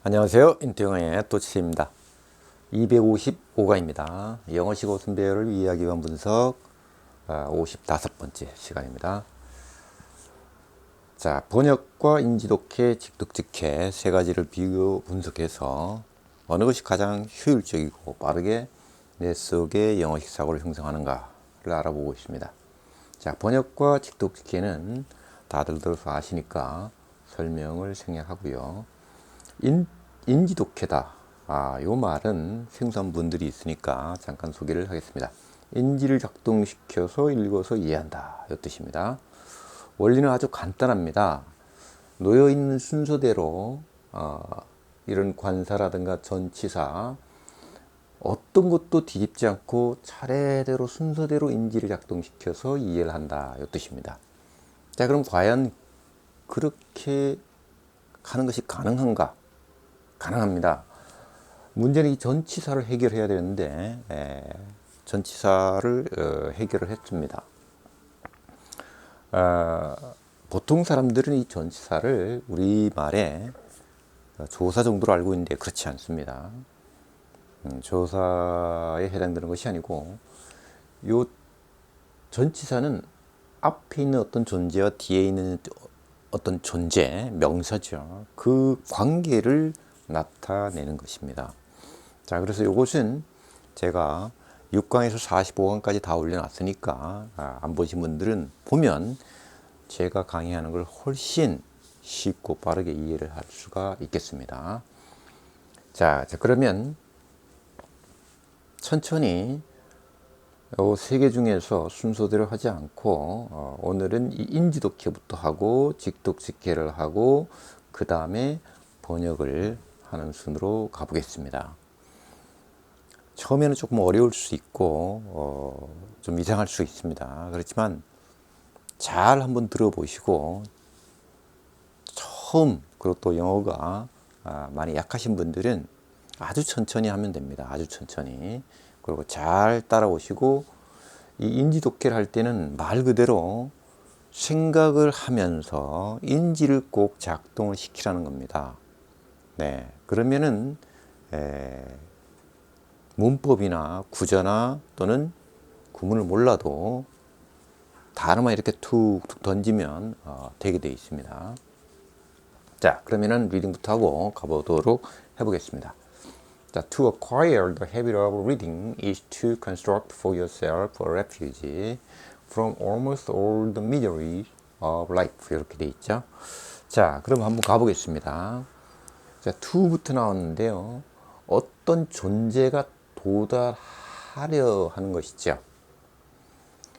안녕하세요. 인태영의 또치입니다. 255가입니다. 영어식어 순배열을 이해하기 위한 분석 55번째 시간입니다. 자, 번역과 인지독해, 직독직해 세 가지를 비교 분석해서 어느 것이 가장 효율적이고 빠르게 내 속에 영어식 사고를 형성하는가를 알아보고 있습니다. 자, 번역과 직독직해는 다들 들어서 아시니까 설명을 생략하고요. 인지독해다. 요 말은 생소한 분들이 있으니까 잠깐 소개를 하겠습니다. 인지를 작동시켜서 읽어서 이해한다. 이 뜻입니다. 원리는 아주 간단합니다. 놓여있는 순서대로 이런 관사라든가 전치사 어떤 것도 뒤집지 않고 차례대로 순서대로 인지를 작동시켜서 이해를 한다. 이 뜻입니다. 자, 그럼 과연 그렇게 하는 것이 가능한가? 가능합니다. 문제는 이 전치사를 해결해야 되는데 전치사를 해결을 했습니다. 보통 사람들은 이 전치사를 우리말에 조사 정도로 알고 있는데 그렇지 않습니다. 조사에 해당되는 것이 아니고 이 전치사는 앞에 있는 어떤 존재와 뒤에 있는 어떤 존재, 명사죠. 그 관계를 나타내는 것입니다. 자, 그래서 이것은 제가 6강에서 45강까지 다 올려놨으니까 안 보신 분들은 보면 제가 강의하는 걸 훨씬 쉽고 빠르게 이해를 할 수가 있겠습니다. 자, 그러면 천천히 이 세 개 중에서 순서대로 하지 않고 오늘은 이 인지독해부터 하고 직독직해를 하고 그 다음에 번역을 하는 순으로 가보겠습니다. 처음에는 조금 어려울 수 있고 좀 이상할 수 있습니다. 그렇지만 잘 한번 들어보시고 처음 그리고 또 영어가 많이 약하신 분들은 아주 천천히 하면 됩니다. 아주 천천히. 그리고 잘 따라오시고 이 인지독해를 할 때는 말 그대로 생각을 하면서 인지를 꼭 작동을 시키라는 겁니다. 네, 그러면은 문법이나 구조나 또는 구문을 몰라도 단어만 이렇게 툭툭 던지면 되게 되어 있습니다. 자, 그러면은 리딩부터 하고 가보도록 해보겠습니다. 자, to acquire the habit of reading is to construct for yourself a refuge from almost all the miseries of life. 이렇게 되어 있죠. 자, 그럼 한번 가보겠습니다. 자, to부터 나왔는데요. 어떤 존재가 도달하려 하는 것이죠.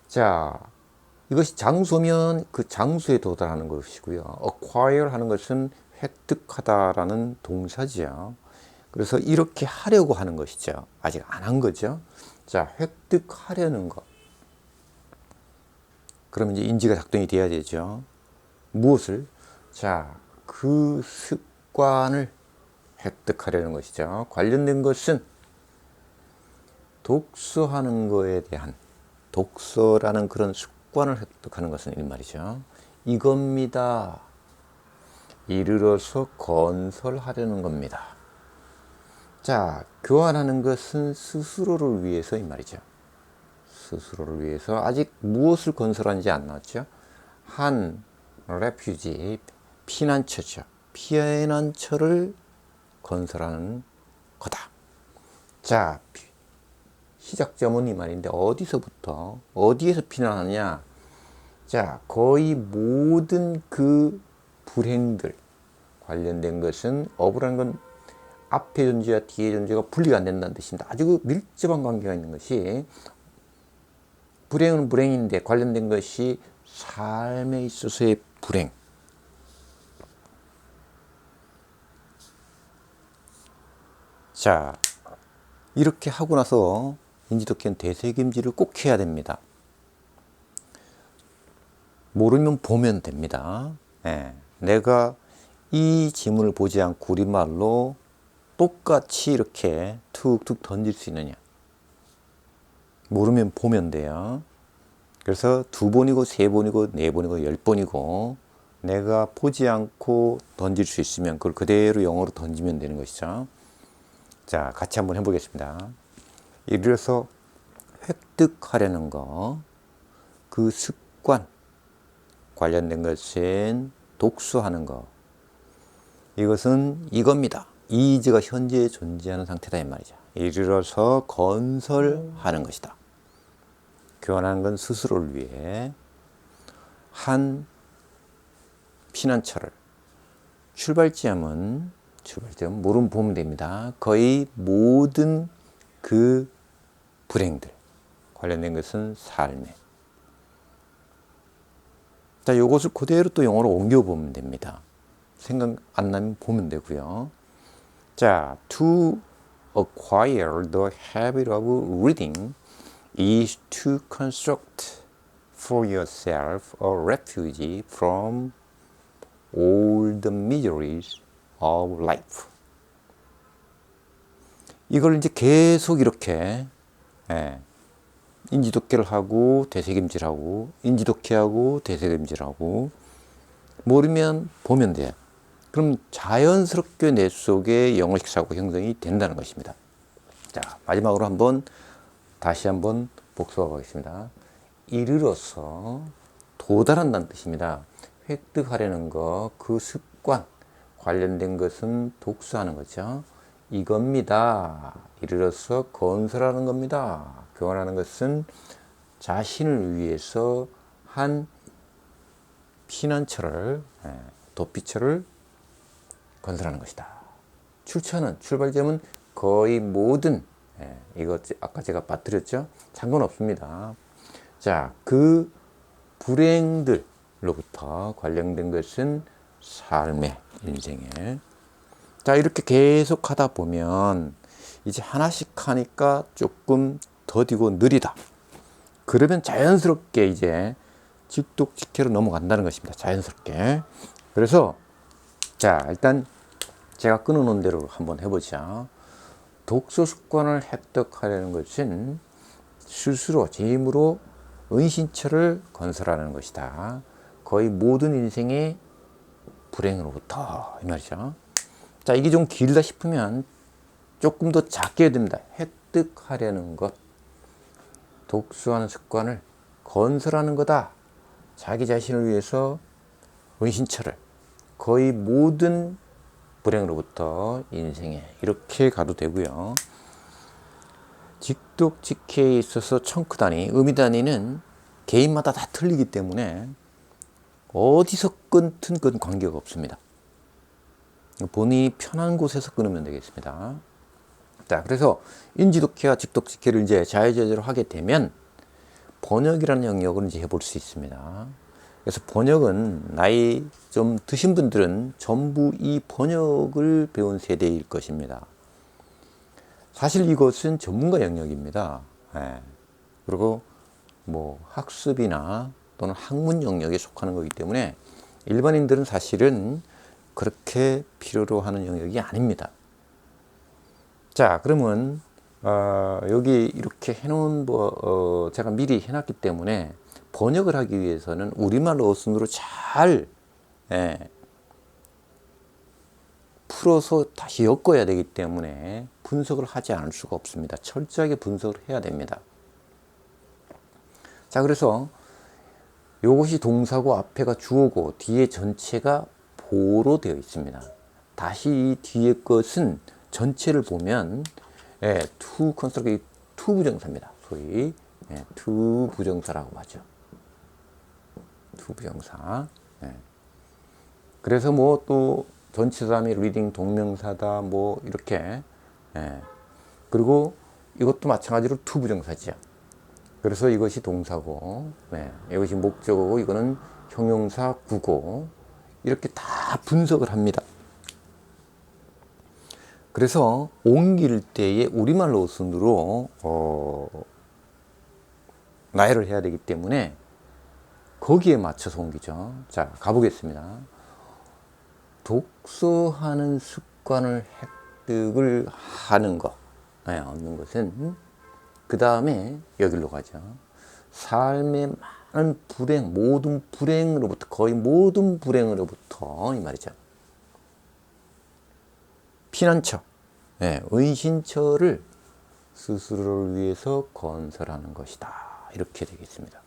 자, 이것이 장소면 그 장소에 도달하는 것이고요. acquire 하는 것은 획득하다라는 동사지요. 그래서 이렇게 하려고 하는 것이죠. 아직 안 한 거죠. 자, 획득하려는 것. 그러면 이제 인지가 작동이 돼야 되죠. 무엇을? 자, 그 습관을 획득하려는 것이죠. 관련된 것은 독서하는 거에 대한 독서라는 그런 습관을 획득하는 것은 이 말이죠. 이겁니다. 이르러서 건설하려는 겁니다. 자, 교환하는 것은 스스로를 위해서 이 말이죠. 스스로를 위해서 아직 무엇을 건설하는지 안 나왔죠. 한 레퓨지, 피난처죠. 피난처를 건설하는 거다. 자, 시작점은 이 말인데 어디서부터 어디에서 피난하느냐. 자, 거의 모든 그 불행들 관련된 것은 어부라는 건 앞의 존재와 뒤의 존재가 분리가 안 된다는 뜻입니다. 아주 밀접한 관계가 있는 것이 불행은 불행인데 관련된 것이 삶에 있어서의 불행. 자, 이렇게 하고 나서 인지독해는 되새김질을 꼭 해야 됩니다. 모르면 보면 됩니다. 내가 이 지문을 보지 않고 우리말로 똑같이 이렇게 툭툭 던질 수 있느냐. 모르면 보면 돼요. 그래서 2번이고 3번이고 4번이고 10번이고 내가 보지 않고 던질 수 있으면 그걸 그대로 영어로 던지면 되는 것이죠. 자, 같이 한번 해보겠습니다. 예를 들어서 획득하려는 거, 그 습관 관련된 것은 독서하는 거. 이것은 이겁니다. 이즈가 현재 존재하는 상태다 이 말이죠. 예를 들어서 건설하는 것이다. 교환하는 건 스스로를 위해 한 피난처를 출발점은 뭐로 보면 됩니다. 거의 모든 그 불행들 관련된 것은 삶에. 자, 요것을 그대로 또 영어로 옮겨 보면 됩니다. 생각 안 나면 보면 되고요. 자, to acquire the habit of reading is to construct for yourself a refuge from all the miseries of life. 이걸 이제 계속 이렇게 인지독해를 하고 되새김질하고 인지독해하고 되새김질하고 모르면 보면 돼요. 그럼 자연스럽게 내 속에 영어식 사고 형성이 된다는 것입니다. 자, 마지막으로 다시 한번 복습하고 가겠습니다. 이르러서 도달한다는 뜻입니다. 획득하려는 거, 그 습관 관련된 것은 독서하는 거죠. 이겁니다. 이르러서 건설하는 겁니다. 교환하는 것은 자신을 위해서 한 피난처를, 도피처를 건설하는 것이다. 출발점은 거의 모든, 이거 아까 제가 빠뜨렸죠? 상관없습니다. 자, 그 불행들로부터 관련된 것은 삶의, 인생의. 자, 이렇게 계속 하다 보면 이제 하나씩 하니까 조금 더디고 느리다. 그러면 자연스럽게 이제 직독직해로 넘어간다는 것입니다. 자연스럽게. 그래서 자, 일단 제가 끊어놓은 대로 한번 해보자. 독서 습관을 획득하려는 것은 스스로 제 힘으로 은신처를 건설하는 것이다. 거의 모든 인생의 불행으로부터 이 말이죠. 자, 이게 좀 길다 싶으면 조금 더 작게 해야 됩니다. 획득하려는 것, 독서하는 습관을 건설하는 거다. 자기 자신을 위해서 은신처를 거의 모든 불행으로부터 인생에 이렇게 가도 되고요. 직독직해에 있어서 청크 단위, 의미 단위는 개인마다 다 틀리기 때문에 어디서 끊든 그건 관계가 없습니다. 본인이 편한 곳에서 끊으면 되겠습니다. 자, 그래서 인지독해와 직독직해를 이제 자유자재로 하게 되면 번역이라는 영역을 이제 해볼 수 있습니다. 그래서 번역은 나이 좀 드신 분들은 전부 이 번역을 배운 세대일 것입니다. 사실 이것은 전문가 영역입니다. 그리고 뭐 학습이나 또는 학문 영역에 속하는 거기 때문에 일반인들은 사실은 그렇게 필요로 하는 영역이 아닙니다. 자, 그러면 여기 이렇게 해놓은 제가 미리 해놨기 때문에 번역을 하기 위해서는 우리말 어순으로 잘 풀어서 다시 엮어야 되기 때문에 분석을 하지 않을 수가 없습니다. 철저하게 분석을 해야 됩니다. 자, 그래서 이것이 동사고 앞에가 주어고 뒤에 전체가 보로 되어 있습니다. 다시 이 뒤에 것은 전체를 보면 to construct, to 부정사입니다. 소위 to 부정사라고 하죠. to 부정사. 그래서 뭐 또 전치사 다음에 reading 동명사다 뭐 이렇게. 그리고 이것도 마찬가지로 to 부정사죠. 그래서 이것이 동사고, 이것이 목적어고, 이거는 형용사 구고, 이렇게 다 분석을 합니다. 그래서 옮길 때에 우리말 어순으로 나열을 해야 되기 때문에 거기에 맞춰서 옮기죠. 자, 가보겠습니다. 독서하는 습관을 획득을 하는 것, 얻는 것은 그 다음에 여기로 가죠. 삶의 많은 불행, 모든 불행으로부터, 거의 모든 불행으로부터 이 말이죠. 피난처, 은신처를 스스로를 위해서 건설하는 것이다. 이렇게 되겠습니다.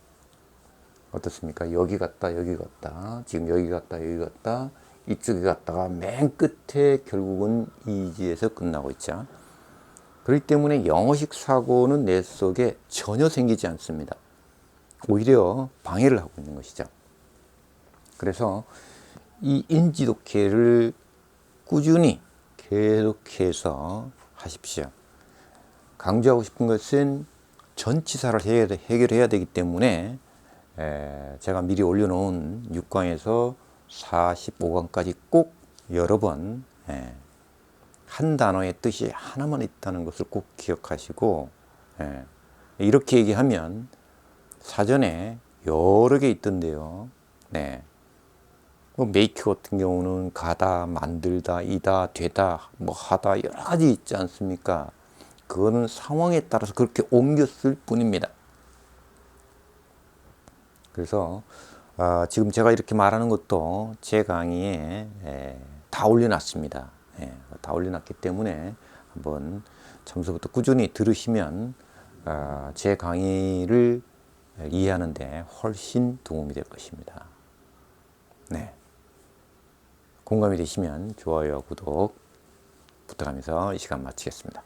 어떻습니까? 여기 갔다 여기 갔다, 지금 여기 갔다 여기 갔다, 이쪽에 갔다가 맨 끝에 결국은 이지에서 끝나고 있죠. 그렇기 때문에 영어식 사고는 내 속에 전혀 생기지 않습니다. 오히려 방해를 하고 있는 것이죠. 그래서 이 인지독해를 꾸준히 계속해서 하십시오. 강조하고 싶은 것은 전치사를 해결해야 되기 때문에 제가 미리 올려놓은 6강에서 45강까지 꼭 여러 번 한 단어의 뜻이 하나만 있다는 것을 꼭 기억하시고, 이렇게 얘기하면 사전에 여러 개 있던데요. 뭐 make 같은 경우는 가다, 만들다, 이다, 되다, 뭐 하다 여러 가지 있지 않습니까? 그거는 상황에 따라서 그렇게 옮겼을 뿐입니다. 그래서 지금 제가 이렇게 말하는 것도 제 강의에 다 올려놨습니다. 다 올려놨기 때문에 한번 처음부터 꾸준히 들으시면 제 강의를 이해하는 데 훨씬 도움이 될 것입니다. 공감이 되시면 좋아요와 구독 부탁하면서 이 시간 마치겠습니다.